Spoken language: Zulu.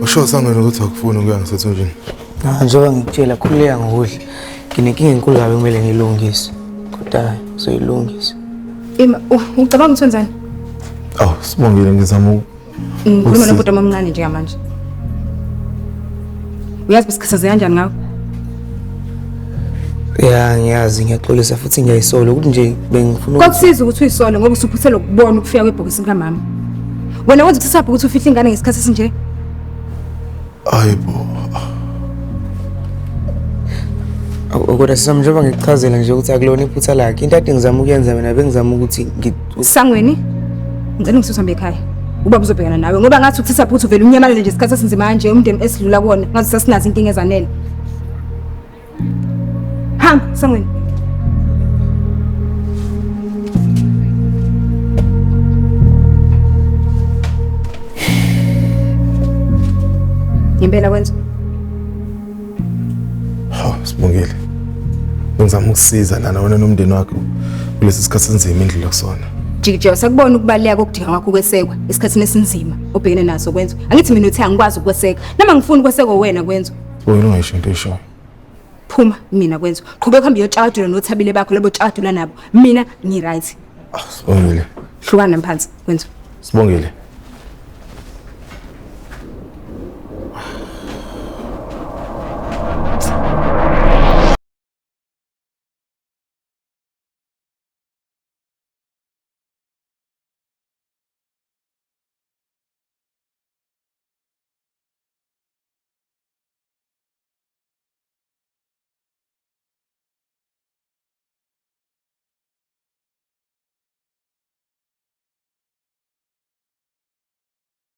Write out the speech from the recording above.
Usho sangena ukuthi akufuni ukuya ngisethunjini. Njengoba ngikutshela khuleka ngokudla. Nginenkinga enkulu kabi kumele ngilungise. Kodwa soyilungisa. Ucabanga ukuthi wenzani? Aw, sibongile ngizama Ngikhuluma nobhuti omncane njengamanje. Uyazi besikhasaze kanjani ngawo? Ya ngiyazi ngiyaxolisa futhi ngiyayisola ukuthi nje bengifuna Kwakusiza ukuthi uyisole ngoba usuphuthela ukubona ukufika kwebhokisi likaMama. Wena wenza ukuthi sapho ukuthi ufihla ingane ngesikhathi esinje? Hayibo. Kodwa sisamnjengoba ngikuchazela nje ukuthi akulona iphutha lakhe. Into ade ngizama ukuyenza mina bengizama ukuthi Sangweni ngicela ngisusambe ekhaya. Uba uzobhekana nawe ngoba ngathi ukuthi sapho ukuthi uvela unyamalele nje isikhathi esinzima kanje umndeni esidlula kuona ngathi sasinazo inkinga ezanele. Hamba Sangweni. Impela kwenza. Ha, sibongile. Ngizama ukusiza lana wena nomndeni wakho kulesi sikhathi sinzima endlula kusona. Jikijela sakubona ukubaleka kokudinga kwakho ukwesekwa esikhathini esinzima obhekene naso kwenza. Angithi mina uthi angikwazi ukweseka. Noma ngifuna ukwesekwa wena kwenza. Wena ungasho into eshoyo. Phuma mina kwenza. Qhubeka hambe uyotshadula nothabile bakho labo tshadula nabo. Mina ngi right. Sibongile. Hlukana phansi kwenza. Sibongile.